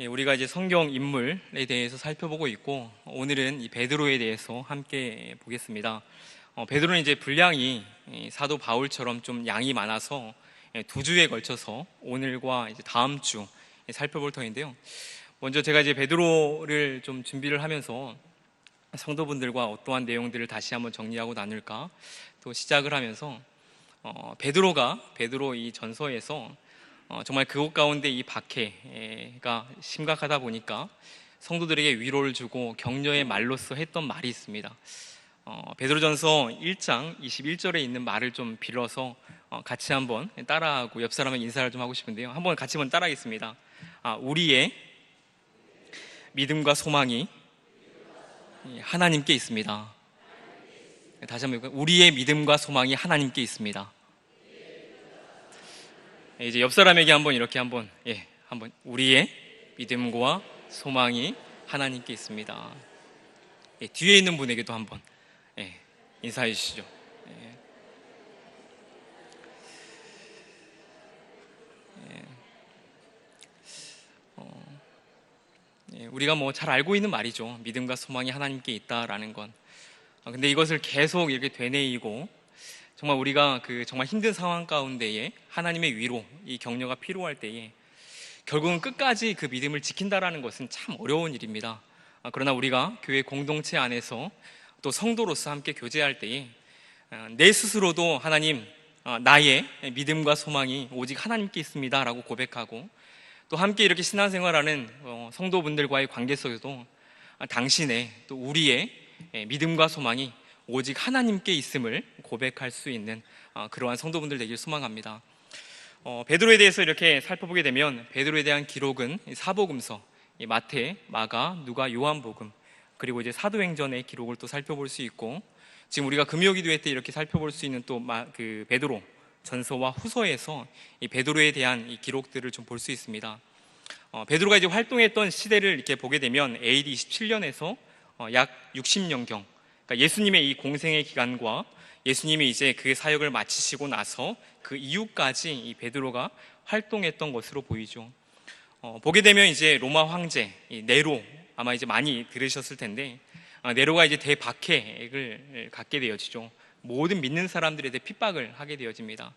우리가 이제 성경 인물에 대해서 살펴보고 있고, 오늘은 이 베드로에 대해서 함께 보겠습니다. 베드로는 이제 분량이 사도 바울처럼 좀 양이 많아서 두 주에 걸쳐서 오늘과 이제 다음 주 살펴볼 터인데요. 먼저 제가 이제 베드로를 좀 준비를 하면서 성도분들과 어떠한 내용들을 다시 한번 정리하고 나눌까 또 시작을 하면서 베드로 이 전서에서 정말 그곳 가운데 이 박해가 심각하다 보니까 성도들에게 위로를 주고 격려의 말로써 했던 말이 있습니다. 베드로전서 1장 21절에 있는 말을 좀 빌어서 같이 한번 따라하고 옆 사람은 인사를 좀 하고 싶은데요. 한번 같이 한번 따라하겠습니다. 우리의 믿음과 소망이 하나님께 있습니다. 다시 한번 우리의 믿음과 소망이 하나님께 있습니다. 이제 옆 사람에게 한번 이렇게 한번 우리의 믿음과 소망이 하나님께 있습니다. 뒤에 있는 분에게도 한번 인사해 주시죠. 우리가 뭐 잘 알고 있는 말이죠. 믿음과 소망이 하나님께 있다라는 건. 근데 이것을 계속 이렇게 되뇌이고 정말 우리가 정말 힘든 상황 가운데에 하나님의 위로, 이 격려가 필요할 때에 결국은 끝까지 그 믿음을 지킨다라는 것은 참 어려운 일입니다. 그러나 우리가 교회 공동체 안에서 또 성도로서 함께 교제할 때에 내 스스로도 하나님, 나의 믿음과 소망이 오직 하나님께 있습니다 라고 고백하고, 또 함께 이렇게 신앙생활하는 성도분들과의 관계 속에도 당신의 또 우리의 믿음과 소망이 오직 하나님께 있음을 고백할 수 있는 그러한 성도분들 되길 소망합니다. 베드로에 대해서 이렇게 살펴보게 되면 베드로에 대한 기록은 사복음서, 마태, 마가, 누가, 요한복음, 그리고 이제 사도행전의 기록을 또 살펴볼 수 있고, 지금 우리가 금요기도회 때 이렇게 살펴볼 수 있는 또 베드로 전서와 후서에서 이 베드로에 대한 이 기록들을 좀 볼 수 있습니다. 베드로가 이제 활동했던 시대를 이렇게 보게 되면 AD 27년에서 약 60년경, 그러니까 예수님의 이 공생의 기간과 예수님이 이제 그 사역을 마치시고 나서 그 이후까지 이 베드로가 활동했던 것으로 보이죠. 보게 되면 이제 로마 황제 이 네로, 아마 이제 많이 들으셨을 텐데, 네로가 이제 대박해를 갖게 되어지죠. 모든 믿는 사람들에 대해 핍박을 하게 되어집니다.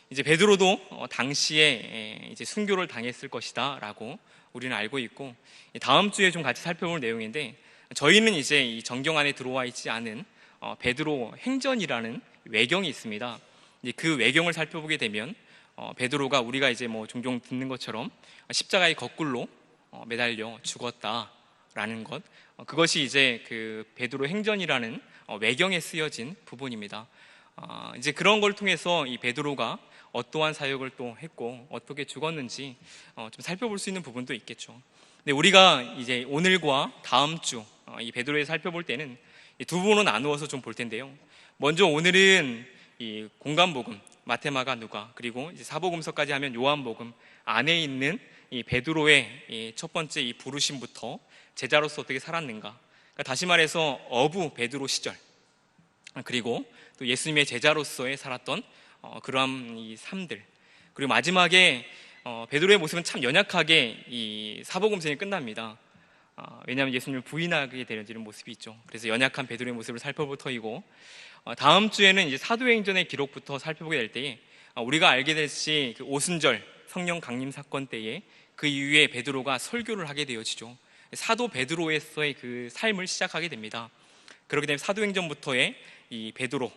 이제 베드로도 당시에 이제 순교를 당했을 것이다라고 우리는 알고 있고, 다음 주에 좀 같이 살펴볼 내용인데, 저희는 이제 이 정경 안에 들어와 있지 않은 베드로 행전이라는 외경이 있습니다. 이제 그 외경을 살펴보게 되면 베드로가 우리가 이제 뭐 종종 듣는 것처럼 십자가에 거꾸로 매달려 죽었다라는 것, 그것이 이제 그 베드로 행전이라는 외경에 쓰여진 부분입니다. 이제 그런 걸 통해서 이 베드로가 어떠한 사역을 또 했고 어떻게 죽었는지 좀 살펴볼 수 있는 부분도 있겠죠. 근데 우리가 이제 오늘과 다음 주 이 베드로에 살펴볼 때는 두 부분으로 나누어서 좀 볼 텐데요. 먼저 오늘은 이 공간복음, 마태, 마가, 누가, 그리고 이제 사복음서까지 하면 요한복음 안에 있는 이 베드로의 이 첫 번째 이 부르심부터 제자로서 어떻게 살았는가, 그러니까 다시 말해서 어부 베드로 시절, 그리고 또 예수님의 제자로서의 살았던 그러한 이 삶들, 그리고 마지막에 베드로의 모습은 참 연약하게 이 사복음서에 끝납니다. 왜냐하면 예수님을 부인하게 되어지는 모습이 있죠. 그래서 연약한 베드로의 모습을 살펴볼 터이고, 다음 주에는 이제 사도행전의 기록부터 살펴보게 될 때에 우리가 알게 됐듯이 그 오순절 성령 강림 사건 때에 그 이후에 베드로가 설교를 하게 되어지죠. 사도 베드로에서의 그 삶을 시작하게 됩니다. 그렇게 되면 사도행전부터의 이 베드로,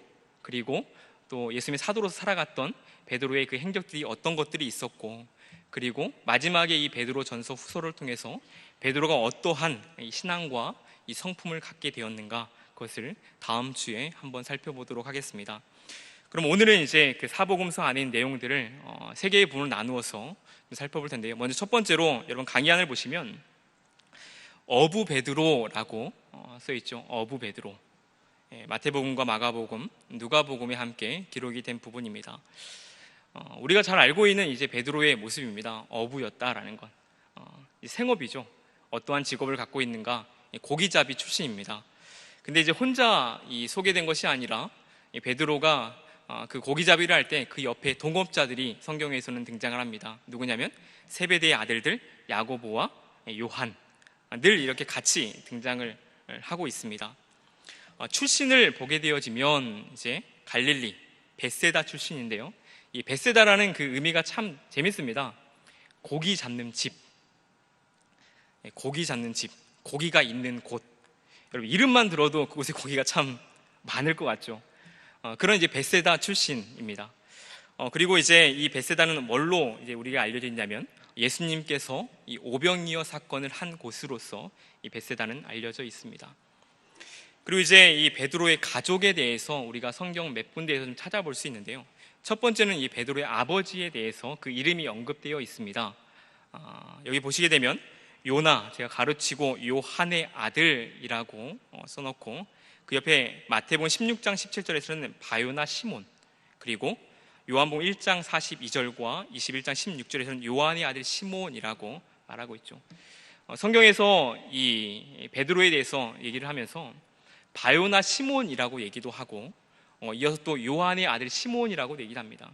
그리고 또 예수님의 사도로서 살아갔던 베드로의 그 행적들이 어떤 것들이 있었고, 그리고 마지막에 이 베드로 전서 후서를 통해서 베드로가 어떠한 이 신앙과 이 성품을 갖게 되었는가, 그것을 다음 주에 한번 살펴보도록 하겠습니다. 그럼 오늘은 이제 그 사복음서 안에 있는 내용들을 세 개의 부분을 나누어서 살펴볼 텐데요. 먼저 첫 번째로 여러분 강의안을 보시면 어부 베드로라고 써 있죠. 어부 베드로. 마태복음과 마가복음, 누가복음에 함께 기록이 된 부분입니다. 우리가 잘 알고 있는 이제 베드로의 모습입니다. 어부였다라는 건 생업이죠. 어떠한 직업을 갖고 있는가? 고기잡이 출신입니다. 근데 이제 혼자 소개된 것이 아니라 베드로가 그 고기잡이를 할 때 그 옆에 동업자들이 성경에서는 등장을 합니다. 누구냐면 세베대의 아들들 야고보와 요한, 늘 이렇게 같이 등장을 하고 있습니다. 출신을 보게 되어지면 이제 갈릴리 벳세다 출신인데요. 이 벳세다라는 그 의미가 참 재밌습니다. 고기 잡는 집, 고기 잡는 집, 고기가 있는 곳. 여러분 이름만 들어도 그곳에 고기가 참 많을 것 같죠. 그런 이제 벳세다 출신입니다. 그리고 이제 이 벳세다는 뭘로 이제 우리가 알려져 있냐면 예수님께서 이 오병이어 사건을 한 곳으로서 이 벳세다는 알려져 있습니다. 그리고 이제 이 베드로의 가족에 대해서 우리가 성경 몇 군데에서 좀 찾아볼 수 있는데요. 첫 번째는 이 베드로의 아버지에 대해서 그 이름이 언급되어 있습니다. 여기 보시게 되면 요나, 제가 가로치고 요한의 아들이라고 써놓고 그 옆에 마태복음 16장 17절에서는 바요나 시몬, 그리고 요한복음 1장 42절과 21장 16절에서는 요한의 아들 시몬이라고 말하고 있죠. 성경에서 이 베드로에 대해서 얘기를 하면서 바요나 시몬이라고 얘기도 하고 이어서 또 요한의 아들 시몬이라고 얘기를 합니다.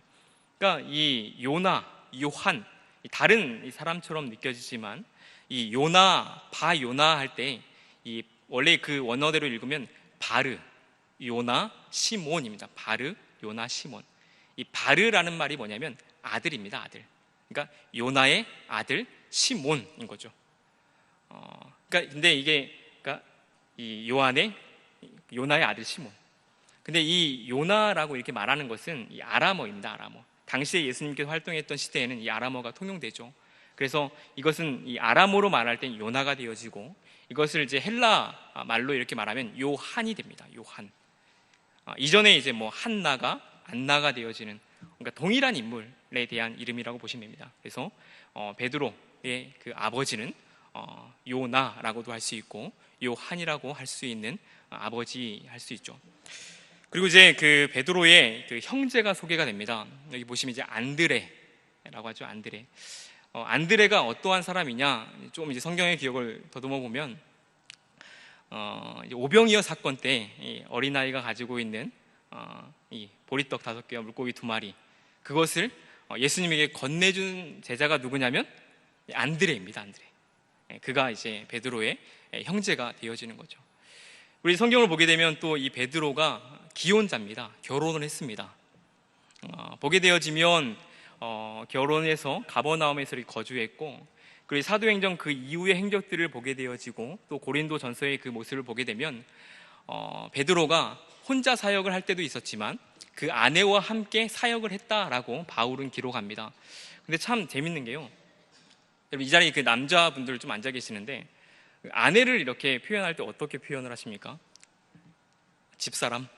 그러니까 이 요나, 요한, 다른 사람처럼 느껴지지만 이 요나, 바요나 할 때 이 원래 그 원어대로 읽으면 바르, 요나, 시몬입니다. 바르, 요나, 시몬. 이 바르라는 말이 뭐냐면 아들입니다. 아들. 그러니까 요나의 아들 시몬인 거죠. 그러니까 근데 이게 그러니까 이 요나의 아들 시몬. 근데 이 요나라고 이렇게 말하는 것은 이 아람어입니다. 아람어. 당시에 예수님께서 활동했던 시대에는 이 아람어가 통용되죠. 그래서 이것은 이 아람어로 말할 땐 요나가 되어지고 이것을 이제 헬라 말로 이렇게 말하면 요한이 됩니다. 요한. 이전에 이제 뭐 한나가 안나가 되어지는, 그러니까 동일한 인물에 대한 이름이라고 보시면 됩니다. 그래서 베드로의 그 아버지는 요나라고도 할 수 있고 요한이라고 할 수 있는 아버지 할 수 있죠. 그리고 이제 그 베드로의 그 형제가 소개가 됩니다. 여기 보시면 이제 안드레라고 하죠. 안드레. 안드레가 어떠한 사람이냐? 좀 이제 성경의 기억을 더듬어 보면 이제 오병이어 사건 때 어린아이가 가지고 있는 이 보리떡 5개와 물고기 2마리, 그것을 예수님에게 건네준 제자가 누구냐면 안드레입니다. 안드레. 그가 이제 베드로의 형제가 되어지는 거죠. 우리 성경을 보게 되면 또 이 베드로가 기혼자입니다. 결혼을 했습니다. 보게 되어지면 결혼해서 가버나움에서 거주했고, 그리고 사도행전 그 이후의 행적들을 보게 되어지고 또 고린도 전서의 그 모습을 보게 되면 베드로가 혼자 사역을 할 때도 있었지만 그 아내와 함께 사역을 했다라고 바울은 기록합니다. 근데 참 재밌는 게요, 여러분 이 자리에 그 남자분들 좀 앉아 계시는데 아내를 이렇게 표현할 때 어떻게 표현을 하십니까? 집사람?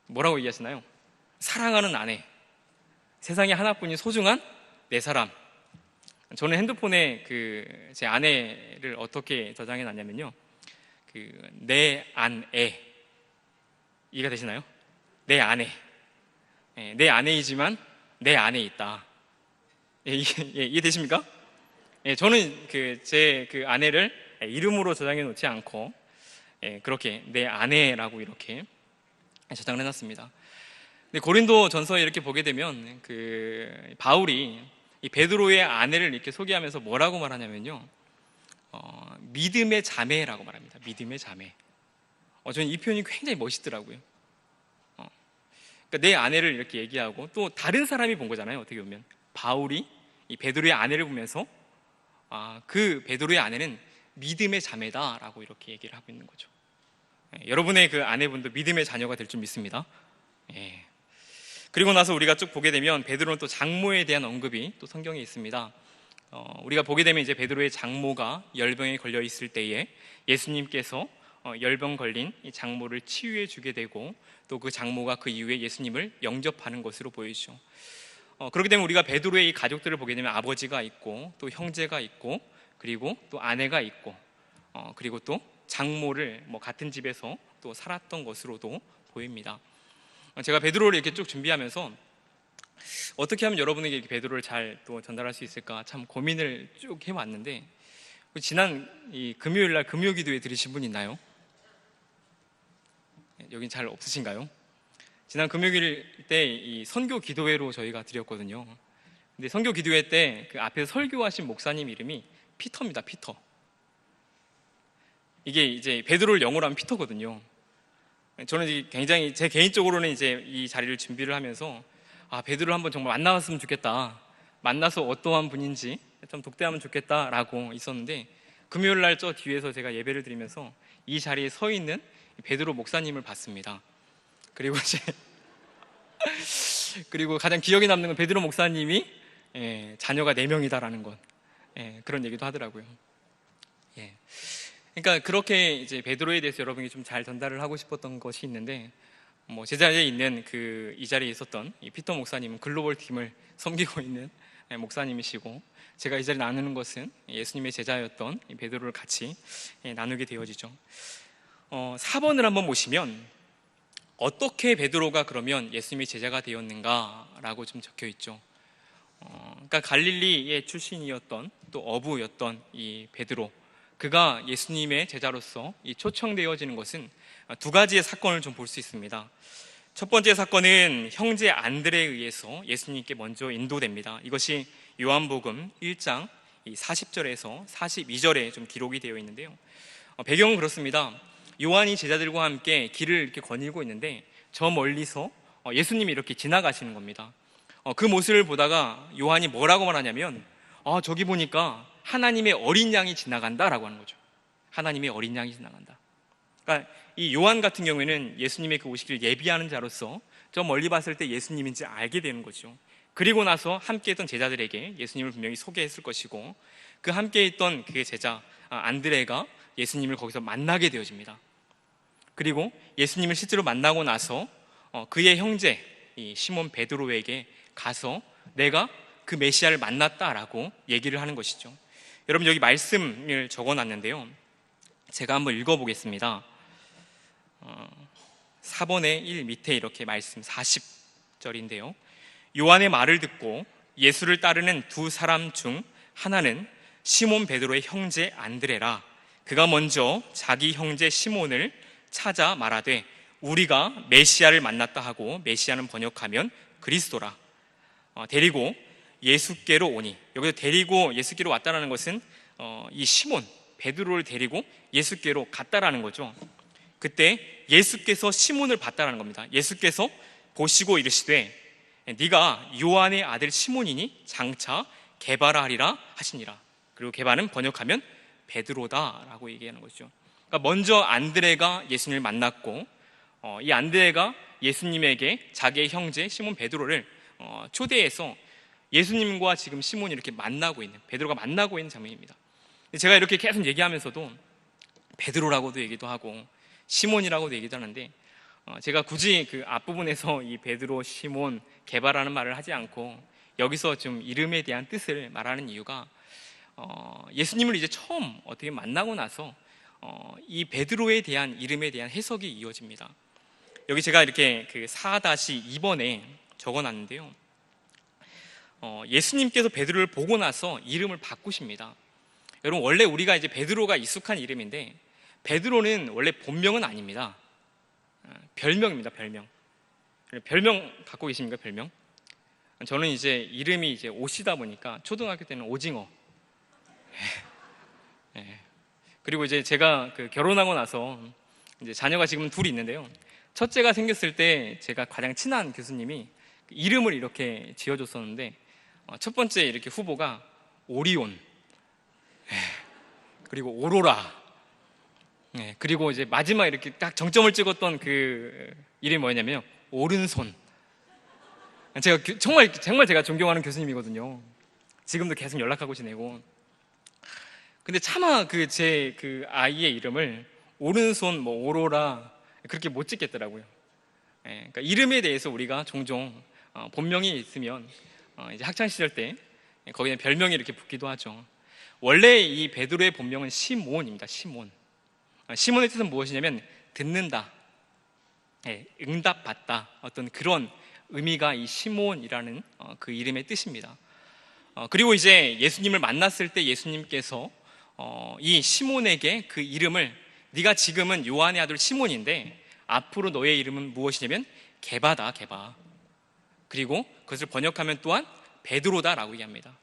뭐라고 얘기하시나요? 사랑하는 아내, 세상에 하나뿐인 소중한 내 사람. 저는 핸드폰에 그 제 아내를 어떻게 저장해 놨냐면요, 그 내 안에, 이해가 되시나요? 내 아내, 내 아내이지만 내 안에 있다. 이해되십니까? 저는 제 그 아내를 이름으로 저장해 놓지 않고 그렇게 내 아내라고 이렇게 저장을 해놨습니다. 근데 고린도 전서에 이렇게 보게 되면 그 바울이 이 베드로의 아내를 이렇게 소개하면서 뭐라고 말하냐면요, 믿음의 자매라고 말합니다. 믿음의 자매. 저는 이 표현이 굉장히 멋있더라고요. 그러니까 내 아내를 이렇게 얘기하고 또 다른 사람이 본 거잖아요. 어떻게 보면 바울이 이 베드로의 아내를 보면서 그 베드로의 아내는 믿음의 자매다라고 이렇게 얘기를 하고 있는 거죠. 여러분의 그 아내분도 믿음의 자녀가 될 줄 믿습니다. 그리고 나서 우리가 쭉 보게 되면 베드로는 또 장모에 대한 언급이 또 성경에 있습니다. 우리가 보게 되면 이제 베드로의 장모가 열병에 걸려 있을 때에 예수님께서 열병 걸린 이 장모를 치유해 주게 되고 또 그 장모가 그 이후에 예수님을 영접하는 것으로 보이죠. 그렇게 되면 우리가 베드로의 이 가족들을 보게 되면 아버지가 있고 또 형제가 있고 그리고 또 아내가 있고 그리고 또 장모를 뭐 같은 집에서 또 살았던 것으로도 보입니다. 제가 베드로를 이렇게 쭉 준비하면서 어떻게 하면 여러분에게 이렇게 베드로를 잘 또 전달할 수 있을까 참 고민을 쭉 해왔는데, 지난 이 금요일 날 금요 기도회 들으신 분 있나요? 여긴 잘 없으신가요? 지난 금요일 때 이 선교 기도회로 저희가 드렸거든요. 근데 선교 기도회 때 그 앞에서 설교하신 목사님 이름이 피터입니다. 피터. 이게 이제 베드로를 영어로 하면 피터거든요. 저는 굉장히 제 개인적으로는 이제 이 자리를 준비를 하면서 베드로를 한번 정말 만나봤으면 좋겠다. 만나서 어떠한 분인지 좀 독대하면 좋겠다라고 있었는데, 금요일 날 저 뒤에서 제가 예배를 드리면서 이 자리에 서 있는 베드로 목사님을 봤습니다. 그리고 이제 그리고 가장 기억에 남는 건 베드로 목사님이 자녀가 4명이다라는 것, 그런 얘기도 하더라고요. 그러니까 그렇게 이제 베드로에 대해서 여러분이 좀 잘 전달을 하고 싶었던 것이 있는데, 제 자리에 있는 이 자리에 있었던 이 피터 목사님은 글로벌 팀을 섬기고 있는 목사님이시고, 제가 이 자리에 나누는 것은 예수님의 제자였던 이 베드로를 같이 나누게 되어지죠. 4번을 한번 보시면 어떻게 베드로가 그러면 예수님의 제자가 되었는가라고 좀 적혀 있죠. 그러니까 갈릴리의 출신이었던 또 어부였던 이 베드로, 그가 예수님의 제자로서 이 초청되어지는 것은 두 가지의 사건을 좀 볼 수 있습니다. 첫 번째 사건은 형제 안드레에 의해서 예수님께 먼저 인도됩니다. 이것이 요한복음 1장 40절에서 42절에 좀 기록이 되어 있는데요. 배경은 그렇습니다. 요한이 제자들과 함께 길을 이렇게 거닐고 있는데 저 멀리서 예수님이 이렇게 지나가시는 겁니다. 그 모습을 보다가 요한이 뭐라고 말하냐면, 저기 보니까 하나님의 어린 양이 지나간다라고 하는 거죠. 하나님의 어린 양이 지나간다. 그러니까 이 요한 같은 경우에는 예수님의 그 오시기를 예비하는 자로서 저 멀리 봤을 때 예수님인지 알게 되는 거죠. 그리고 나서 함께 했던 제자들에게 예수님을 분명히 소개했을 것이고, 그 함께 있던 그 제자 안드레가 예수님을 거기서 만나게 되어집니다. 그리고 예수님을 실제로 만나고 나서 그의 형제 이 시몬 베드로에게 가서 내가 그 메시아를 만났다라고 얘기를 하는 것이죠. 여러분, 여기 말씀을 적어놨는데요, 제가 한번 읽어보겠습니다. 4번의 1 밑에 이렇게 말씀 40절인데요 요한의 말을 듣고 예수를 따르는 두 사람 중 하나는 시몬 베드로의 형제 안드레라. 그가 먼저 자기 형제 시몬을 찾아 말하되 우리가 메시아를 만났다 하고, 메시아는 번역하면 그리스도라. 데리고 예수께로 오니, 여기서 데리고 예수께로 왔다라는 것은 이 시몬 베드로를 데리고 예수께로 갔다라는 거죠. 그때 예수께서 시몬을 봤다라는 겁니다. 예수께서 보시고 이르시되 네가 요한의 아들 시몬이니 장차 게바라 하리라 하시니라. 그리고 게바는 번역하면 베드로다라고 얘기하는 거죠. 그러니까 먼저 안드레가 예수님을 만났고, 이 안드레가 예수님에게 자기의 형제 시몬 베드로를 초대해서 예수님과 지금 시몬이 이렇게 만나고 있는, 베드로가 만나고 있는 장면입니다. 제가 이렇게 계속 얘기하면서도 베드로라고도 얘기도 하고 시몬이라고도 얘기도 하는데, 제가 굳이 그 앞부분에서 이 베드로, 시몬, 게바라는 말을 하지 않고 여기서 좀 이름에 대한 뜻을 말하는 이유가, 예수님을 이제 처음 어떻게 만나고 나서 이 베드로에 대한 이름에 대한 해석이 이어집니다. 여기 제가 이렇게 그 4-2번에 적어놨는데요, 예수님께서 베드로를 보고 나서 이름을 바꾸십니다. 여러분, 원래 우리가 이제 베드로가 익숙한 이름인데 베드로는 원래 본명은 아닙니다. 별명입니다. 별명 갖고 계십니까? 별명? 저는 이제 이름이 이제 오시다 보니까 초등학교 때는 오징어. 그리고 이제 제가 결혼하고 나서 이제 자녀가 지금 둘이 있는데요, 첫째가 생겼을 때 제가 가장 친한 교수님이 이름을 이렇게 지어줬었는데, 첫 번째 이렇게 후보가 오리온, 그리고 오로라, 그리고 이제 마지막 이렇게 딱 정점을 찍었던 그 이름이 뭐냐면요, 오른손. 제가 정말 제가 존경하는 교수님이거든요. 지금도 계속 연락하고 지내고. 근데 차마 제 아이의 이름을 오른손, 오로라 그렇게 못 짓겠더라고요. 그러니까 이름에 대해서 우리가 종종 본명이 있으면 이제 학창 시절 때 거기에 별명이 이렇게 붙기도 하죠. 원래 이 베드로의 본명은 시몬입니다. 시몬. 시몬의 뜻은 무엇이냐면 듣는다, 응답받다, 어떤 그런 의미가 이 시몬이라는 그 이름의 뜻입니다. 그리고 이제 예수님을 만났을 때 예수님께서 이 시몬에게 그 이름을, 네가 지금은 요한의 아들 시몬인데 앞으로 너의 이름은 무엇이냐면 게바다, 게바. 그리고 그것을 번역하면 또한 베드로다라고 얘기합니다.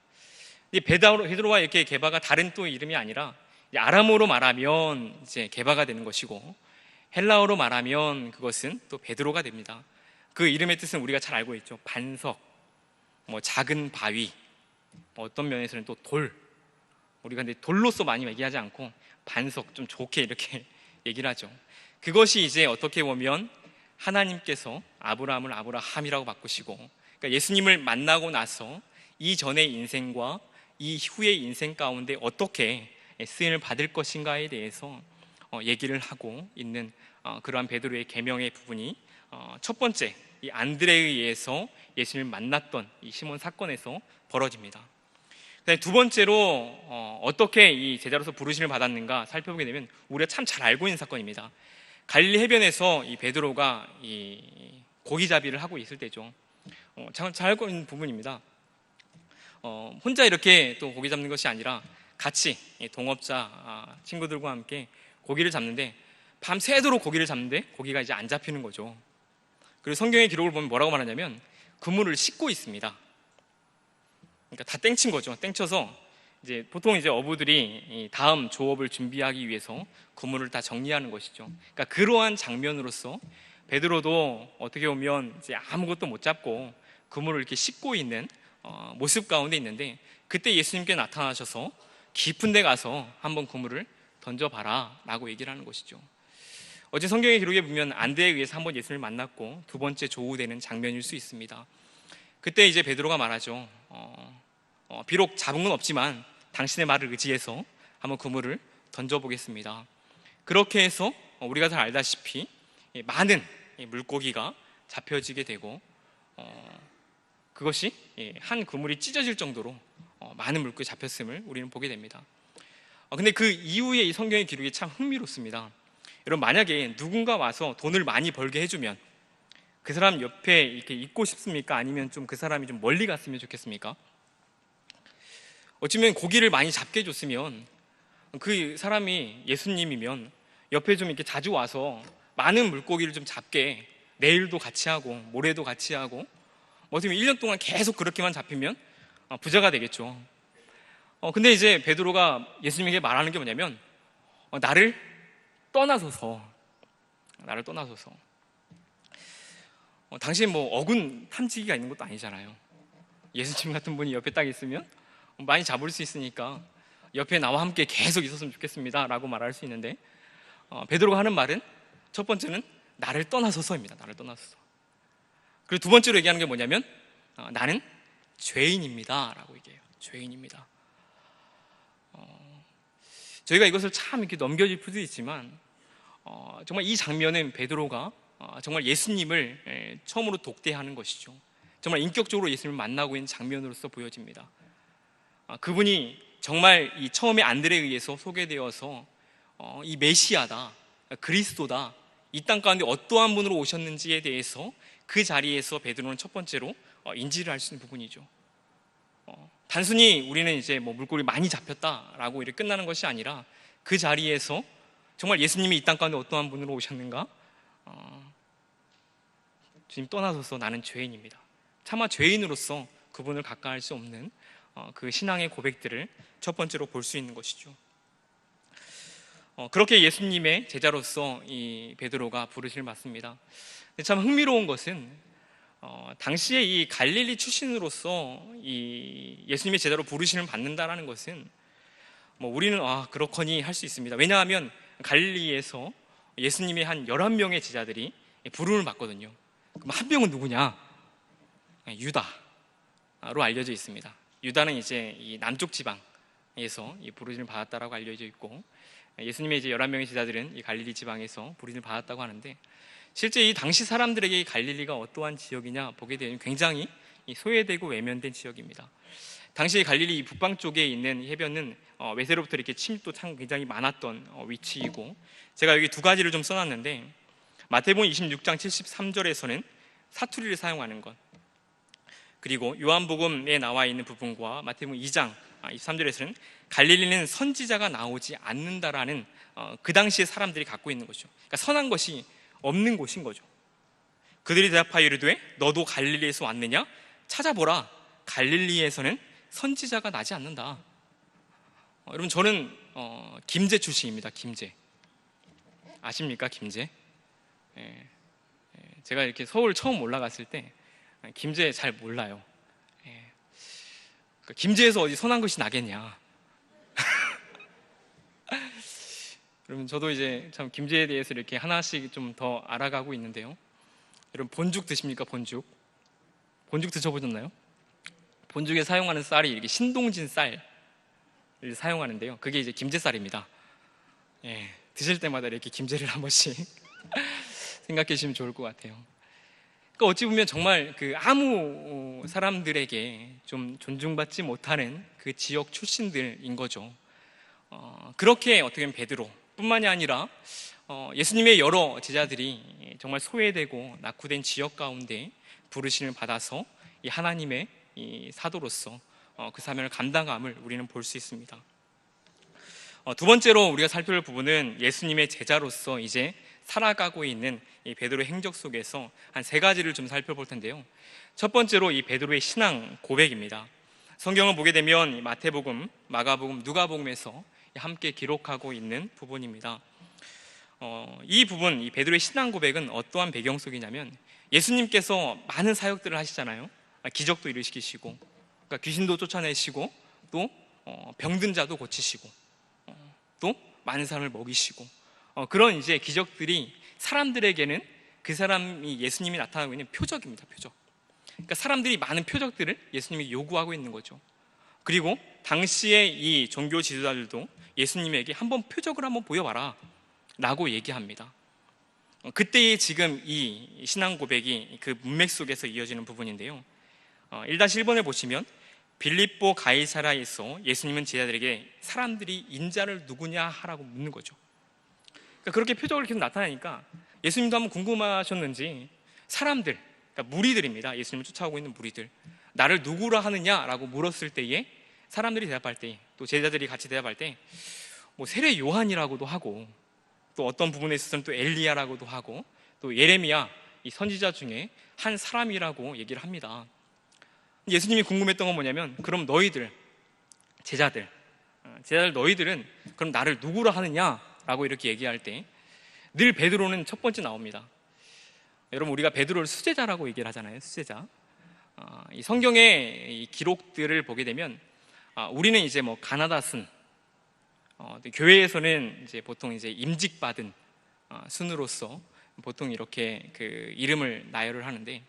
이 베드로와 이렇게 게바가 다른 또 이름이 아니라 아람어로 말하면 이제 게바가 되는 것이고 헬라어로 말하면 그것은 또 베드로가 됩니다. 그 이름의 뜻은 우리가 잘 알고 있죠. 반석, 뭐 작은 바위, 어떤 면에서는 또 돌. 우리가 근데 돌로서 많이 얘기하지 않고 반석, 좀 좋게 이렇게 얘기를 하죠. 그것이 이제 어떻게 보면 하나님께서 아브라함을 아브라함이라고 바꾸시고, 그러니까 예수님을 만나고 나서 이전의 인생과 이 후의 인생 가운데 어떻게 쓰임을 받을 것인가에 대해서 얘기를 하고 있는 그러한 베드로의 계명의 부분이 첫 번째 이 안드레에 의해서 예수님을 만났던 이 시몬 사건에서 벌어집니다. 두 번째로 어떻게 이 제자로서 부르심을 받았는가 살펴보게 되면 우리가 참 잘 알고 있는 사건입니다. 갈릴리 해변에서 이 베드로가 이 고기잡이를 하고 있을 때죠. 잘 알고 있는 부분입니다. 혼자 이렇게 또 고기 잡는 것이 아니라 같이 동업자 친구들과 함께 고기를 잡는데 밤새도록 고기를 잡는데 고기가 이제 안 잡히는 거죠. 그리고 성경의 기록을 보면 뭐라고 말하냐면 그물을 씻고 있습니다. 그러니까 다 땡친 거죠. 땡쳐서 이제 보통 이제 어부들이 다음 조업을 준비하기 위해서 그물을 다 정리하는 것이죠. 그러니까 그러한 장면으로서 베드로도 어떻게 보면 이제 아무것도 못 잡고 그물을 이렇게 씻고 있는 모습 가운데 있는데 그때 예수님께 나타나셔서 깊은 데 가서 한번 그물을 던져봐라 라고 얘기를 하는 것이죠. 어제 성경의 기록에 보면 안드레에 의해서 한번 예수님을 만났고 두 번째 조우되는 장면일 수 있습니다. 그때 이제 베드로가 말하죠. 비록 잡은 건 없지만 당신의 말을 의지해서 한번 그물을 던져보겠습니다. 그렇게 해서 우리가 잘 알다시피 많은 물고기가 잡혀지게 되고 그것이 한 그물이 찢어질 정도로 많은 물고기 잡혔음을 우리는 보게 됩니다. 근데 그 이후에 이 성경의 기록이 참 흥미롭습니다. 여러분, 만약에 누군가 와서 돈을 많이 벌게 해주면 그 사람 옆에 이렇게 있고 싶습니까? 아니면 좀 그 사람이 좀 멀리 갔으면 좋겠습니까? 어쩌면 고기를 많이 잡게 해줬으면 그 사람이 예수님이면 옆에 좀 이렇게 자주 와서 많은 물고기를 좀 잡게 내일도 같이 하고 모레도 같이 하고 어떻게 보면 1년 동안 계속 그렇게만 잡히면 부자가 되겠죠. 근데 이제 베드로가 예수님에게 말하는 게 뭐냐면 나를 떠나소서. 당시에 뭐 어군 탐지기가 있는 것도 아니잖아요. 예수님 같은 분이 옆에 딱 있으면 많이 잡을 수 있으니까 옆에 나와 함께 계속 있었으면 좋겠습니다 라고 말할 수 있는데 베드로가 하는 말은 첫 번째는 나를 떠나소서입니다. 나를 떠나소서. 그리고 두 번째로 얘기하는 게 뭐냐면 나는 죄인입니다 라고 얘기해요. 죄인입니다. 저희가 이것을 참 이렇게 넘겨질 수도 있지만 정말 이 장면은 베드로가 정말 예수님을 처음으로 독대하는 것이죠. 정말 인격적으로 예수님을 만나고 있는 장면으로서 보여집니다. 그분이 정말 이 처음에 안드레에 의해서 소개되어서 이 메시아다, 그리스도다, 이 땅 가운데 어떠한 분으로 오셨는지에 대해서 그 자리에서 베드로는 첫 번째로 인지를 할 수 있는 부분이죠. 단순히 우리는 이제 뭐 물고기 많이 잡혔다라고 이렇게 끝나는 것이 아니라 그 자리에서 정말 예수님이 이 땅 가운데 어떠한 분으로 오셨는가? 주님 떠나소서 나는 죄인입니다. 차마 죄인으로서 그분을 가까이할 수 없는 그 신앙의 고백들을 첫 번째로 볼 수 있는 것이죠. 그렇게 예수님의 제자로서 이 베드로가 부르심을 받습니다. 참 흥미로운 것은 당시에 이 갈릴리 출신으로서 이 예수님의 제자로 부르심을 받는다라는 것은 뭐 우리는 그렇거니 할 수 있습니다. 왜냐하면 갈릴리에서 예수님의 한 11명의 제자들이 부름을 받거든요. 그럼 한 명은 누구냐? 유다로 알려져 있습니다. 유다는 이제 이 남쪽 지방에서 이 부르심을 받았다라고 알려져 있고 예수님의 이제 11명의 제자들은 이 갈릴리 지방에서 부르심을 받았다고 하는데 실제 이 당시 사람들에게 이 갈릴리가 어떠한 지역이냐 보게 되면 굉장히 소외되고 외면된 지역입니다. 당시 갈릴리 북방 쪽에 있는 해변은 외세로부터 이렇게 침입도 참 굉장히 많았던 위치이고 제가 여기 두 가지를 좀 써놨는데 마태복음 26장 73절에서는 사투리를 사용하는 것 그리고 요한복음에 나와 있는 부분과 마태복음 2장 23절에서는 갈릴리는 선지자가 나오지 않는다라는 그 당시의 사람들이 갖고 있는 것이죠. 그러니까 선한 것이 없는 곳인 거죠. 그들이 대답하여 이르되 너도 갈릴리에서 왔느냐? 찾아보라 갈릴리에서는 선지자가 나지 않는다. 여러분, 저는 김제 출신입니다. 김제 아십니까? 김제. 예, 제가 이렇게 서울 처음 올라갔을 때 김제 잘 몰라요. 그러니까 김제에서 어디 선한 것이 나겠냐. 여러분, 저도 이제 참 김제에 대해서 이렇게 하나씩 좀 더 알아가고 있는데요. 여러분, 본죽 드십니까? 본죽 드셔보셨나요? 본죽에 사용하는 쌀이 이렇게 신동진 쌀을 사용하는데요. 그게 이제 김제쌀입니다. 드실 때마다 이렇게 김제를 한 번씩 생각해 주시면 좋을 것 같아요. 그러니까 어찌 보면 정말 그 아무 사람들에게 좀 존중받지 못하는 그 지역 출신들인 거죠. 그렇게 어떻게 보면 베드로뿐만이 아니라 예수님의 여러 제자들이 정말 소외되고 낙후된 지역 가운데 부르심을 받아서 이 하나님의 이 사도로서 그 사명을 감당함을 우리는 볼 수 있습니다. 두 번째로 우리가 살펴볼 부분은 예수님의 제자로서 이제 살아가고 있는 이 베드로의 행적 속에서 한 세 가지를 좀 살펴볼 텐데요. 첫 번째로 이 베드로의 신앙 고백입니다. 성경을 보게 되면 마태복음, 마가복음, 누가복음에서 함께 기록하고 있는 부분입니다. 이 부분, 이 베드로의 신앙 고백은 어떠한 배경 속이냐면 예수님께서 많은 사역들을 하시잖아요. 기적도 일으키시고, 그러니까 귀신도 쫓아내시고, 또 병든 자도 고치시고, 또 많은 사람을 먹이시고, 그런 이제 기적들이 사람들에게는 그 사람이 예수님이 나타나고 있는 표적입니다. 표적. 그러니까 사람들이 많은 표적들을 예수님이 요구하고 있는 거죠. 그리고 당시에 이 종교 지도자들도 예수님에게 한번 표적을 한번 보여봐라 라고 얘기합니다. 그때의 지금 이 신앙 고백이 그 문맥 속에서 이어지는 부분인데요. 1-1번을 보시면 빌립보 가이사라에서 예수님은 제자들에게 사람들이 인자를 누구냐 하라고 묻는 거죠. 그러니까 그렇게 표적을 계속 나타나니까 예수님도 한번 궁금하셨는지 사람들, 그러니까 무리들입니다. 예수님을 쫓아오고 있는 무리들, 나를 누구라 하느냐라고 물었을 때에 사람들이 대답할 때, 또 제자들이 같이 대답할 때 뭐 세례 요한이라고도 하고, 또 어떤 부분에 있어서는 또 엘리야라고도 하고, 또 예레미야, 이 선지자 중에 한 사람이라고 얘기를 합니다. 예수님이 궁금했던 건 뭐냐면, 그럼 너희들 제자들 너희들은 그럼 나를 누구라 하느냐라고 이렇게 얘기할 때 늘 베드로는 첫 번째 나옵니다. 여러분, 우리가 베드로를 수제자라고 얘기를 하잖아요. 수제자. 이 성경의 이 기록들을 보게 되면 우리는 이제 뭐 가나다 순, 교회에서는 이제 보통 이제 임직받은 순으로서 보통 이렇게 그 이름을 나열을 하는데,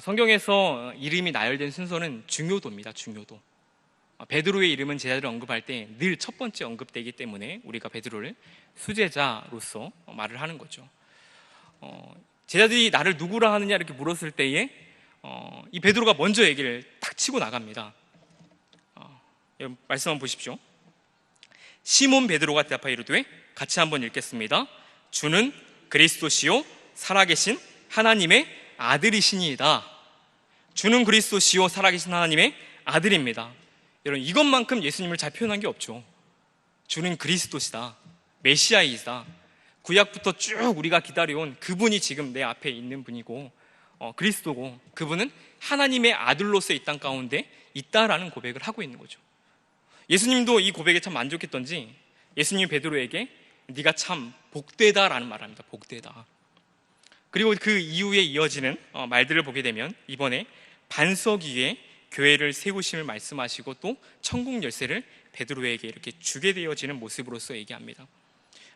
성경에서 이름이 나열된 순서는 중요도입니다. 중요도. 베드로의 이름은 제자들을 언급할 때 늘 첫 번째 언급되기 때문에 우리가 베드로를 수제자로서 말을 하는 거죠. 제자들이 나를 누구라 하느냐 이렇게 물었을 때에 이 베드로가 먼저 얘기를 탁 치고 나갑니다. 여러분, 말씀 한번 보십시오. 시몬 베드로가 대답하여 이르되, 같이 한번 읽겠습니다. 주는 그리스도시요 살아계신 하나님의 아들이시니이다. 주는 그리스도시요 살아계신 하나님의 아들입니다. 여러분, 이것만큼 예수님을 잘 표현한 게 없죠. 주는 그리스도시다, 메시아이다. 구약부터 쭉 우리가 기다려온 그분이 지금 내 앞에 있는 분이고, 그리스도고, 그분은 하나님의 아들로서 이 땅 가운데 있다라는 고백을 하고 있는 거죠. 예수님도 이 고백에 참 만족했던지 예수님이 베드로에게 네가 참 복되다라는 말을 합니다. 복되다. 그리고 그 이후에 이어지는 말들을 보게 되면 이번에 반석 위에 교회를 세우심을 말씀하시고, 또 천국 열쇠를 베드로에게 이렇게 주게 되어지는 모습으로서 얘기합니다.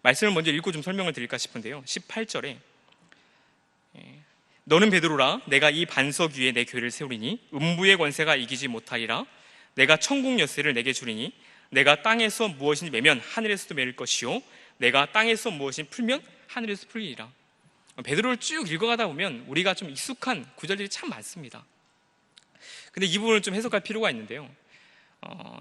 말씀을 먼저 읽고 좀 설명을 드릴까 싶은데요. 18절에 너는 베드로라, 내가 이 반석 위에 내 교회를 세우리니 음부의 권세가 이기지 못하리라. 내가 천국 열쇠를 내게 주리니 내가 땅에서 무엇인지 매면 하늘에서도 매일 것이요 내가 땅에서 무엇인지 풀면 하늘에서 풀리리라. 베드로를 쭉 읽어가다 보면 우리가 좀 익숙한 구절들이 참 많습니다. 근데 이 부분을 좀 해석할 필요가 있는데요.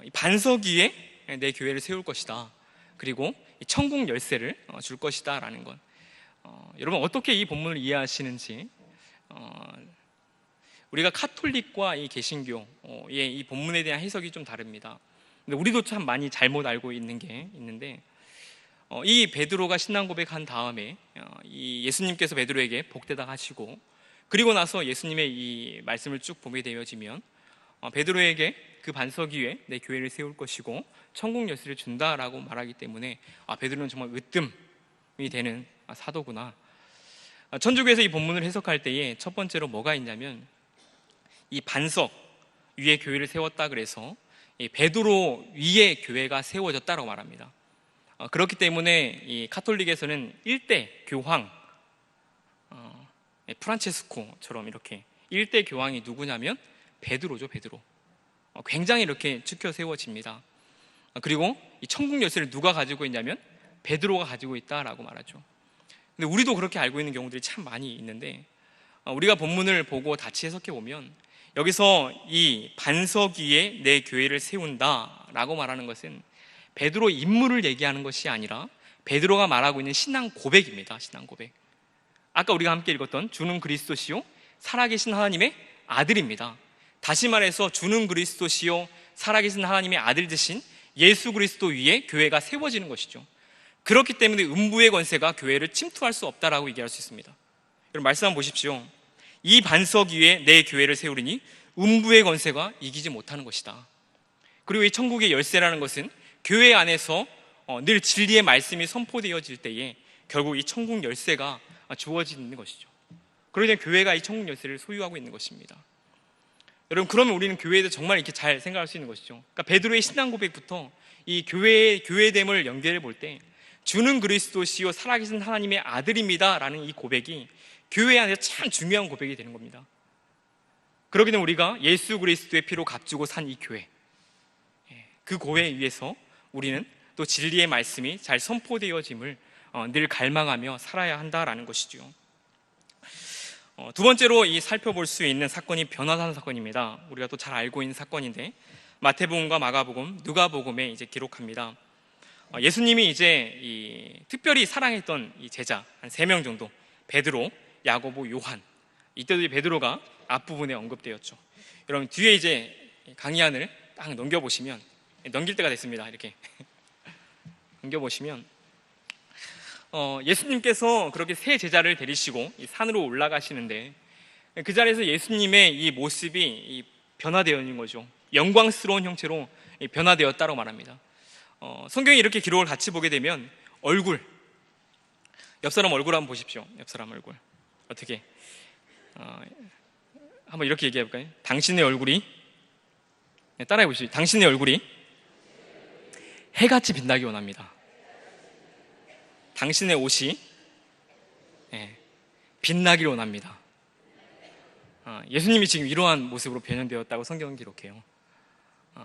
이 반석 위에 내 교회를 세울 것이다, 그리고 이 천국 열쇠를 줄 것이다 라는 것, 여러분 어떻게 이 본문을 이해하시는지, 우리가 카톨릭과 이 개신교의 이 본문에 대한 해석이 좀 다릅니다. 근데 우리도 참 많이 잘못 알고 있는 게 있는데, 이 베드로가 신앙 고백한 다음에 이 예수님께서 베드로에게 복되다 하시고, 그리고 나서 예수님의 이 말씀을 쭉 보게 되어지면 베드로에게 그 반석 위에 내 교회를 세울 것이고 천국 열쇠를 준다라고 말하기 때문에 베드로는 정말 으뜸이 되는 사도구나. 천주교에서 이 본문을 해석할 때에 첫 번째로 뭐가 있냐면, 이 반석 위에 교회를 세웠다 그래서 이 베드로 위에 교회가 세워졌다고 말합니다. 그렇기 때문에 이 카톨릭에서는 일대 교황 프란체스코처럼 이렇게 일대 교황이 누구냐면 베드로죠. 베드로. 굉장히 이렇게 지켜 세워집니다. 그리고 이 천국 열쇠를 누가 가지고 있냐면 베드로가 가지고 있다라고 말하죠. 근데 우리도 그렇게 알고 있는 경우들이 참 많이 있는데, 우리가 본문을 보고 같이 해석해 보면 여기서 이 반석 위에 내 교회를 세운다라고 말하는 것은 베드로 인물을 얘기하는 것이 아니라 베드로가 말하고 있는 신앙 고백입니다. 신앙 고백. 아까 우리가 함께 읽었던 주는 그리스도시요 살아계신 하나님의 아들입니다. 다시 말해서 주는 그리스도시요 살아계신 하나님의 아들 되신 예수 그리스도 위에 교회가 세워지는 것이죠. 그렇기 때문에 음부의 권세가 교회를 침투할 수 없다라고 얘기할 수 있습니다. 여러분 말씀 한번 보십시오. 이 반석 위에 내 교회를 세우리니 음부의 권세가 이기지 못하는 것이다. 그리고 이 천국의 열쇠라는 것은 교회 안에서 늘 진리의 말씀이 선포되어질 때에 결국 이 천국 열쇠가 주어지는 것이죠. 그러니 교회가 이 천국 열쇠를 소유하고 있는 것입니다. 여러분, 그러면 우리는 교회에 대해 정말 이렇게 잘 생각할 수 있는 것이죠. 그러니까 베드로의 신앙 고백부터 이 교회됨을 연결해 볼 때 주는 그리스도시요 살아계신 하나님의 아들입니다 라는 이 고백이 교회 안에서 참 중요한 고백이 되는 겁니다. 그러기 때문에 우리가 예수 그리스도의 피로 값주고 산 이 교회, 그 교회 위에서 우리는 또 진리의 말씀이 잘 선포되어짐을 늘 갈망하며 살아야 한다라는 것이죠. 두 번째로 이 살펴볼 수 있는 사건이 변화산 사건입니다. 우리가 또 잘 알고 있는 사건인데 마태복음과 마가복음, 누가복음에 이제 기록합니다. 예수님이 이제 특별히 사랑했던 이 제자 한 3명 정도, 베드로, 야고보, 요한. 이때도 이 베드로가 앞부분에 언급되었죠. 여러분 뒤에 이제 강의안을 딱 넘겨보시면, 넘길 때가 됐습니다. 이렇게 넘겨보시면 예수님께서 그렇게 세 제자를 데리시고 이 산으로 올라가시는데 그 자리에서 예수님의 이 모습이 변화되어 있는 거죠. 영광스러운 형체로 변화되었다고 말합니다. 성경에 이렇게 기록을 같이 보게 되면 얼굴, 옆 사람 얼굴 한번 보십시오. 옆 사람 얼굴 어떻게 한번 이렇게 얘기해 볼까요? 당신의 얼굴이, 따라해 보시죠. 당신의 얼굴이 해같이 빛나기 원합니다. 당신의 옷이 빛나기를 원합니다. 예수님이 지금 이러한 모습으로 변형되었다고 성경은 기록해요.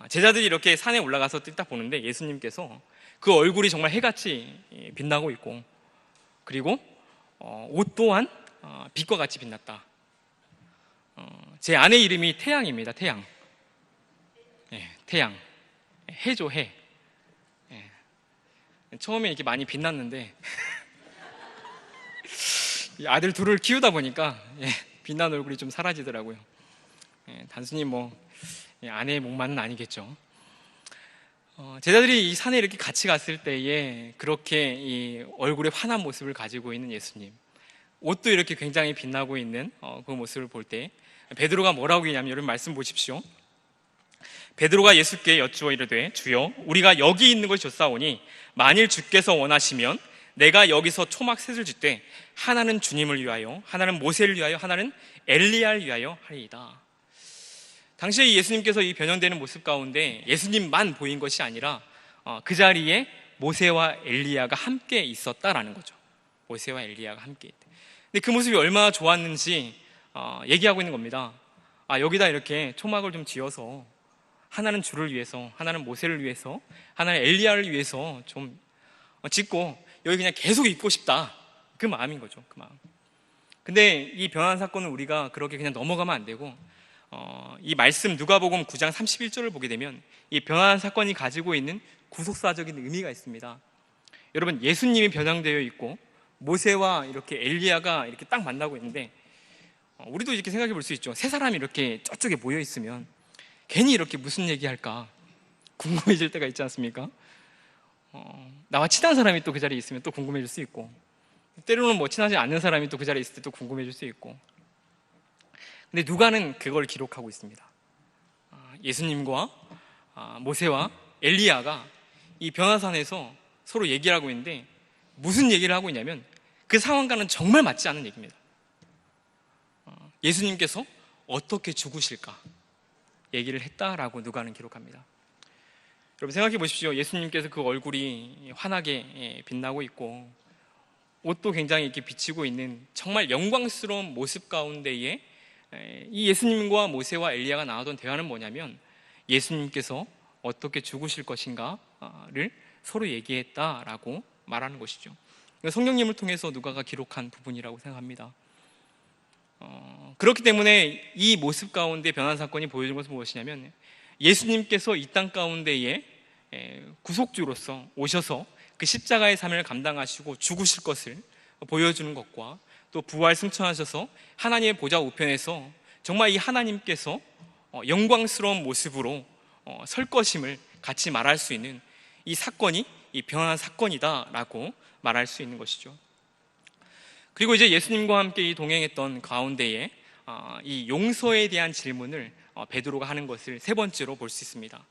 제자들이 이렇게 산에 올라가서 딱 보는데 예수님께서 그 얼굴이 정말 해같이 빛나고 있고, 그리고 옷 또한 빛과 같이 빛났다. 제 아내 이름이 태양입니다. 태양. 태양. 해죠, 해. 처음에 이렇게 많이 빛났는데 아들 둘을 키우다 보니까 빛난 얼굴이 좀 사라지더라고요. 단순히 아내의 목만은 아니겠죠. 제자들이 이 산에 이렇게 같이 갔을 때에 그렇게 이 얼굴에 환한 모습을 가지고 있는 예수님, 옷도 이렇게 굉장히 빛나고 있는 그 모습을 볼 때 베드로가 뭐라고 했냐면, 여러분 말씀 보십시오. 베드로가 예수께 여쭈어 이르되 주여 우리가 여기 있는 것이 좋사오니 만일 주께서 원하시면 내가 여기서 초막 셋을 짓되 하나는 주님을 위하여, 하나는 모세를 위하여, 하나는 엘리야를 위하여 하리이다. 당시에 예수님께서 이 변형되는 모습 가운데 예수님만 보인 것이 아니라 그 자리에 모세와 엘리야가 함께 있었다라는 거죠. 모세와 엘리야가 함께 있대. 근데 그 모습이 얼마나 좋았는지 얘기하고 있는 겁니다. 여기다 이렇게 초막을 좀 지어서 하나는 주를 위해서, 하나는 모세를 위해서, 하나는 엘리야를 위해서 좀 짓고 여기 그냥 계속 있고 싶다. 그 마음인 거죠. 그 마음. 근데 이 변화한 사건은 우리가 그렇게 그냥 넘어가면 안 되고, 이 말씀 누가복음 9장 31절을 보게 되면 이 변화한 사건이 가지고 있는 구속사적인 의미가 있습니다. 여러분, 예수님이 변형되어 있고 모세와 이렇게 엘리야가 이렇게 딱 만나고 있는데, 우리도 이렇게 생각해 볼 수 있죠. 세 사람이 이렇게 저쪽에 모여 있으면 괜히 이렇게 무슨 얘기할까 궁금해질 때가 있지 않습니까? 나와 친한 사람이 또 그 자리에 있으면 또 궁금해질 수 있고, 때로는 친하지 않는 사람이 또 그 자리에 있을 때 또 궁금해질 수 있고. 근데 누가는 그걸 기록하고 있습니다. 예수님과 모세와 엘리야가 이 변화산에서 서로 얘기를 하고 있는데 무슨 얘기를 하고 있냐면 그 상황과는 정말 맞지 않는 얘기입니다. 예수님께서 어떻게 죽으실까 얘기를 했다라고 누가는 기록합니다. 여러분 생각해 보십시오. 예수님께서 그 얼굴이 환하게 빛나고 있고 옷도 굉장히 이렇게 비치고 있는 정말 영광스러운 모습 가운데에 이 예수님과 모세와 엘리야가 나누던 대화는 뭐냐면 예수님께서 어떻게 죽으실 것인가를 서로 얘기했다라고 말하는 것이죠. 성령님을 통해서 누가가 기록한 부분이라고 생각합니다. 그렇기 때문에 이 모습 가운데 변환 사건이 보여준 것은 무엇이냐면 예수님께서 이 땅 가운데에 구속주로서 오셔서 그 십자가의 삶을 감당하시고 죽으실 것을 보여주는 것과 또 부활 승천하셔서 하나님의 보좌 우편에서 정말 이 하나님께서 영광스러운 모습으로 설 것임을 같이 말할 수 있는 이 사건이 이 변환 사건이다라고 말할 수 있는 것이죠. 그리고 이제 예수님과 함께 이 동행했던 가운데에 이 용서에 대한 질문을 베드로가 하는 것을 세 번째로 볼 수 있습니다.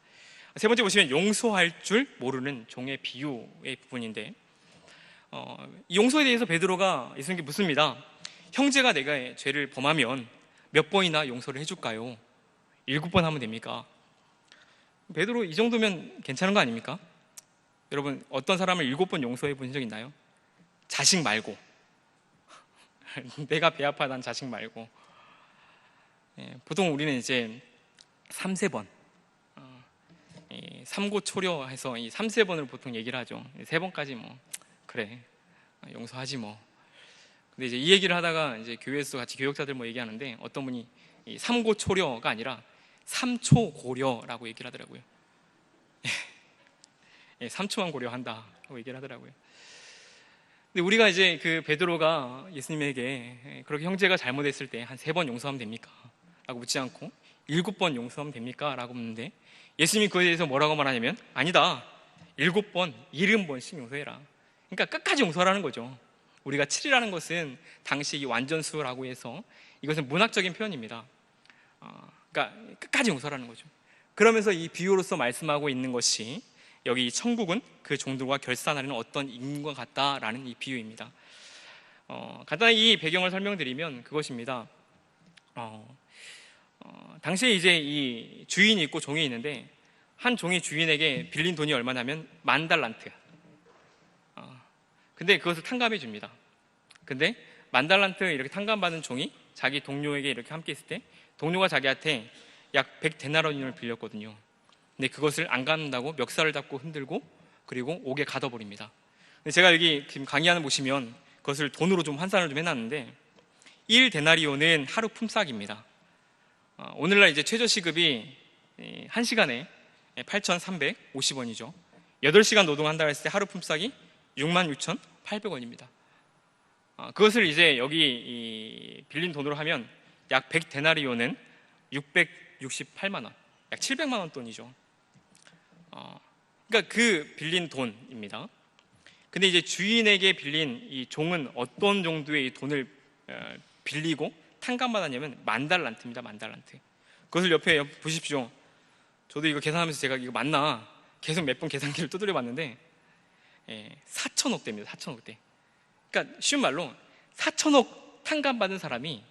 세 번째 보시면 용서할 줄 모르는 종의 비유의 부분인데 이 용서에 대해서 베드로가 예수님께 묻습니다. 형제가 내가 죄를 범하면 몇 번이나 용서를 해줄까요? 7번 하면 됩니까? 베드로 이 정도면 괜찮은 거 아닙니까? 여러분 어떤 사람을 7번 용서해 본 적 있나요? 자식 말고 내가 배 아파하는 자식 말고 보통 우리는 이제 3-4번 삼고초려해서 이 3-4번을 보통 얘기를 하죠. 3번까지 뭐 그래 용서하지 뭐. 근데 이제 이 얘기를 하다가 이제 교회에서 같이 교역자들 뭐 얘기하는데 어떤 분이 이 삼고초려가 아니라 삼초고려라고 얘기를 하더라고요. 3초만 고려한다고 얘기를 하더라고요. 근데 우리가 이제 그 베드로가 예수님에게 그렇게 형제가 잘못했을 때 한 3번 용서하면 됩니까? 라고 묻지 않고 7번 용서하면 됩니까? 라고 묻는데 예수님이 그에 대해서 뭐라고 말하냐면 아니다 7번 70번씩 용서해라. 그러니까 끝까지 용서하라는 거죠. 우리가 7이라는 것은 당시 이 완전수라고 해서 이것은 문학적인 표현입니다. 그러니까 끝까지 용서하라는 거죠. 그러면서 이 비유로서 말씀하고 있는 것이 여기 천국은 그 종들과 결산하는 어떤 임금과 같다라는 이 비유입니다. 간단히 이 배경을 설명드리면 그것입니다. 당시에 이제 이 주인이 있고 종이 있는데 한 종이 주인에게 빌린 돈이 얼마냐면 10,000달란트. 근데 그것을 탕감해 줍니다. 근데 10,000달란트 이렇게 탕감받은 종이 자기 동료에게 이렇게 함께 있을 때 동료가 자기한테 약 100데나리온을 빌렸거든요. 근데 그것을 안 갚는다고 멱살을 잡고 흔들고 그리고 옥에 가둬버립니다. 근데 제가 여기 지금 강의하는 보시면 그것을 돈으로 좀 환산을 좀 해놨는데 1데나리온은 하루 품삯입니다. 오늘날 이제 최저시급이 1시간에 8,350원이죠. 8시간 노동한다고 했을 때 하루 품삯이 66,800원입니다. 그것을 이제 여기 빌린 돈으로 하면 약 100데나리온은 668만 원, 약 700만 원 돈이죠. 그러니까 그 빌린 돈입니다. 근데 이제 주인에게 빌린 이 종은 어떤 정도의 이 돈을 빌리고 탕감받았냐면 10,000달란트입니다. 10,000달란트. 그것을 옆에 보십시오. 저도 이거 계산하면서 제가 이거 맞나 계속 몇 번 계산기를 두드려 봤는데 4천억 대입니다. 4천억 대. 그러니까 쉬운 말로 4천억 탕감받은 사람이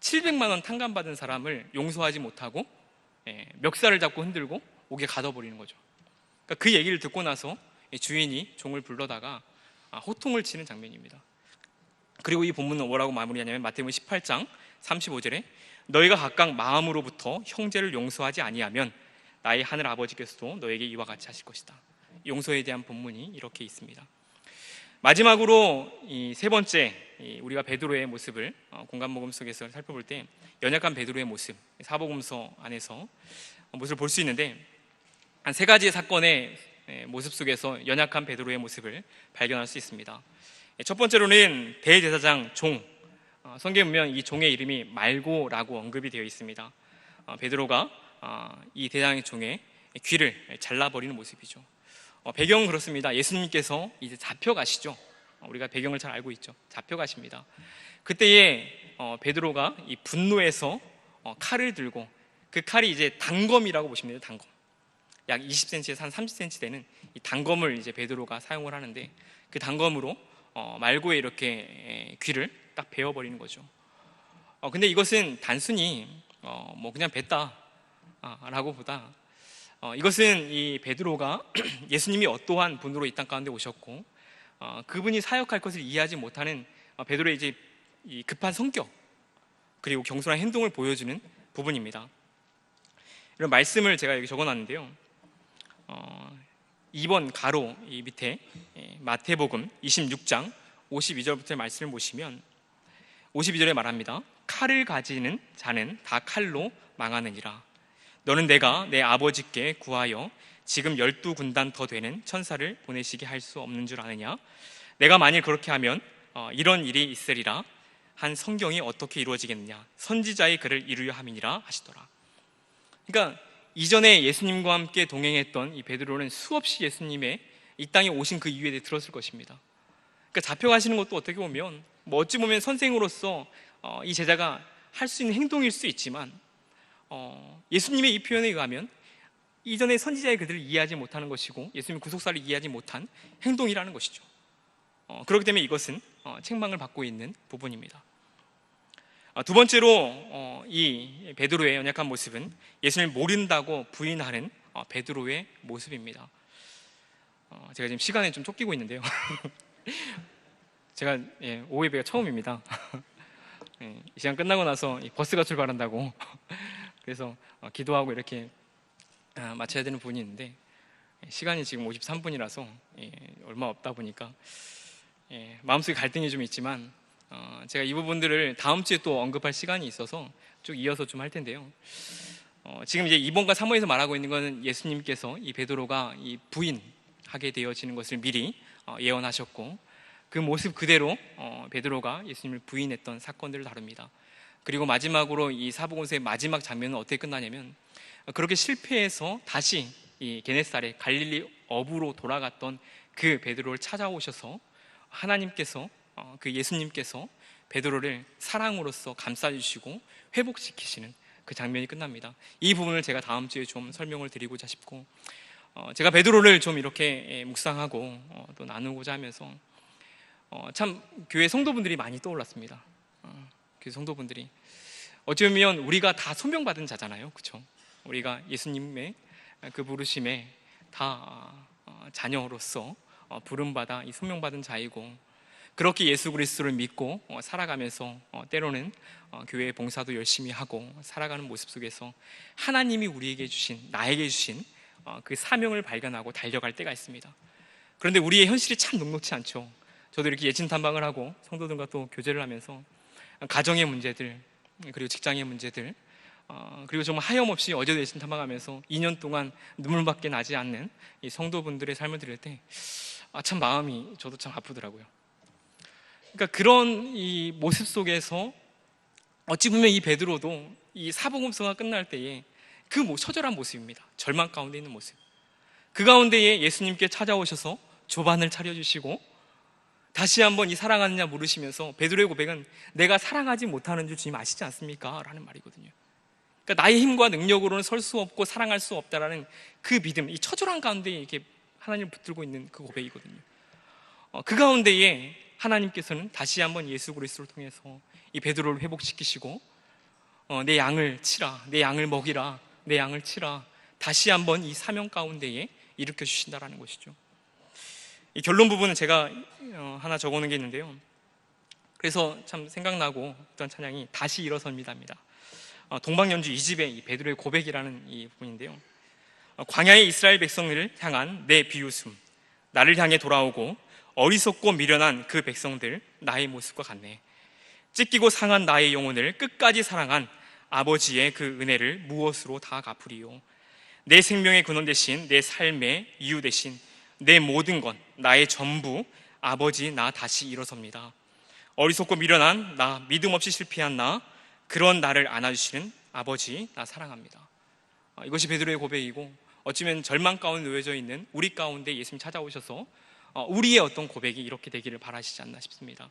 700만 원 탕감받은 사람을 용서하지 못하고 멱살을 잡고 흔들고 옥에 가둬버리는 거죠. 그러니까 그 얘기를 듣고 나서 주인이 종을 불러다가 호통을 치는 장면입니다. 그리고 이 본문은 뭐라고 마무리하냐면 마태복음 18장 35절에 너희가 각각 마음으로부터 형제를 용서하지 아니하면 나의 하늘 아버지께서도 너에게 이와 같이 하실 것이다. 용서에 대한 본문이 이렇게 있습니다. 마지막으로 이 세 번째 우리가 베드로의 모습을 공감목음 속에서 살펴볼 때 연약한 베드로의 모습, 사복음서 안에서 모습을 볼 수 있는데 한 3가지의 사건의 모습 속에서 연약한 베드로의 모습을 발견할 수 있습니다. 첫 번째로는 대제사장 종, 성경에 보면 이 종의 이름이 말고라고 언급이 되어 있습니다. 베드로가 이 대장의 종의 귀를 잘라버리는 모습이죠. 배경은 그렇습니다. 예수님께서 이제 잡혀가시죠. 우리가 배경을 잘 알고 있죠. 잡혀가십니다. 그때에 베드로가 이 분노에서 칼을 들고 그 칼이 이제 단검이라고 보시면 돼요. 단검. 약 20cm에서 한 30cm 되는 이 단검을 이제 베드로가 사용을 하는데, 그 단검으로 말고의 이렇게 귀를 딱 베어버리는 거죠. 근데 이것은 단순히 뭐 그냥 뱉다 라고 보다, 이것은 이 베드로가 예수님이 어떠한 분으로 이 땅 가운데 오셨고 그분이 사역할 것을 이해하지 못하는 베드로의 이제 이 급한 성격, 그리고 경솔한 행동을 보여주는 부분입니다. 이런 말씀을 제가 여기 적어놨는데요. 2번 가로 이 밑에 마태복음 26장 52절부터의 말씀을 보시면 52절에 말합니다. 칼을 가지는 자는 다 칼로 망하느니라. 너는 내가 내 아버지께 구하여 지금 12군단 더 되는 천사를 보내시게 할 수 없는 줄 아느냐? 내가 만일 그렇게 하면 이런 일이 있으리라 한 성경이 어떻게 이루어지겠느냐? 선지자의 글을 이루려 함이니라 하시더라. 그러니까 이전에 예수님과 함께 동행했던 이 베드로는 수없이 예수님의 이 땅에 오신 그 이유에 대해 들었을 것입니다. 그러니까 잡혀가시는 것도 어떻게 보면 어찌 보면 선생으로서 이 제자가 할 수 있는 행동일 수 있지만 예수님의 이 표현에 의하면 이전에 선지자의 글들을 이해하지 못하는 것이고 예수님의 구속사를 이해하지 못한 행동이라는 것이죠. 그렇기 때문에 이것은 책망을 받고 있는 부분입니다. 두 번째로 이 베드로의 연약한 모습은 예수님을 모른다고 부인하는 베드로의 모습입니다. 제가 지금 시간에 좀 쫓기고 있는데요. 제가 오후 예배가 처음입니다. 이 시간 끝나고 나서 버스가 출발한다고 그래서 기도하고 이렇게 마쳐야 되는 부분이 있는데 시간이 지금 53분이라서 얼마 없다 보니까 마음속에 갈등이 좀 있지만 제가 이 부분들을 다음 주에 또 언급할 시간이 있어서 쭉 이어서 좀 할 텐데요. 지금 이제 2번과 3번에서 말하고 있는 것은 예수님께서 이 베드로가 이 부인하게 되어지는 것을 미리 예언하셨고 그 모습 그대로 베드로가 예수님을 부인했던 사건들을 다룹니다. 그리고 마지막으로 이 사복음서의 마지막 장면은 어떻게 끝나냐면 그렇게 실패해서 다시 이 게네사렛 갈릴리 어부로 돌아갔던 그 베드로를 찾아오셔서 하나님께서 그 예수님께서 베드로를 사랑으로서 감싸주시고 회복시키시는 그 장면이 끝납니다. 이 부분을 제가 다음 주에 좀 설명을 드리고자 싶고 제가 베드로를 좀 이렇게 묵상하고 또 나누고자 하면서 참 교회 성도분들이 많이 떠올랐습니다. 교회 성도분들이 어찌 보면 우리가 다 소명받은 자잖아요, 그렇죠? 우리가 예수님의 그 부르심에 다 자녀로서 부름받아 이 소명받은 자이고 그렇게 예수 그리스도를 믿고 살아가면서 때로는 교회 봉사도 열심히 하고 살아가는 모습 속에서 하나님이 우리에게 주신, 나에게 주신 그 사명을 발견하고 달려갈 때가 있습니다. 그런데 우리의 현실이 참 녹록지 않죠. 저도 이렇게 예친 탐방을 하고 성도들과 또 교제를 하면서 가정의 문제들, 그리고 직장의 문제들, 그리고 정말 하염없이 어제도 예친 탐방하면서 2년 동안 눈물밖에 나지 않는 이 성도분들의 삶을 들을 때 참 마음이 저도 참 아프더라고요. 그러니까 그런 이 모습 속에서 어찌 보면 이 베드로도 이 사복음서가 끝날 때에 그 처절한 모습입니다. 절망 가운데 있는 모습. 그 가운데에 예수님께 찾아오셔서 조반을 차려주시고 다시 한번 이 사랑하는 자 물으시면서 베드로의 고백은 내가 사랑하지 못하는 줄 주님 아시지 않습니까? 라는 말이거든요. 그러니까 나의 힘과 능력으로는 설 수 없고 사랑할 수 없다라는 그 믿음, 이 처절한 가운데 이렇게 하나님을 붙들고 있는 그 고백이거든요. 그 가운데에 하나님께서는 다시 한번 예수 그리스도를 통해서 이 베드로를 회복시키시고 내 양을 치라, 내 양을 먹이라, 내 양을 치라, 다시 한번 이 사명 가운데에 일으켜 주신다라는 것이죠. 이 결론 부분은 제가 하나 적어놓은 게 있는데요. 그래서 참 생각나고 어떤 찬양이 다시 일어섭니다입니다. 동방연주 2집의 이 베드로의 고백이라는 이 부분인데요. 광야의 이스라엘 백성들을 향한 내 비웃음, 나를 향해 돌아오고 어리석고 미련한 그 백성들 나의 모습과 같네. 찢기고 상한 나의 영혼을 끝까지 사랑한 아버지의 그 은혜를 무엇으로 다 갚으리요. 내 생명의 근원 대신, 내 삶의 이유 대신, 내 모든 것, 나의 전부 아버지 나 다시 일어섭니다. 어리석고 미련한 나, 믿음 없이 실패한 나, 그런 나를 안아주시는 아버지 나 사랑합니다. 이것이 베드로의 고백이고 어쩌면 절망 가운데 놓여져 있는 우리 가운데 예수님 찾아오셔서 우리의 어떤 고백이 이렇게 되기를 바라시지 않나 싶습니다.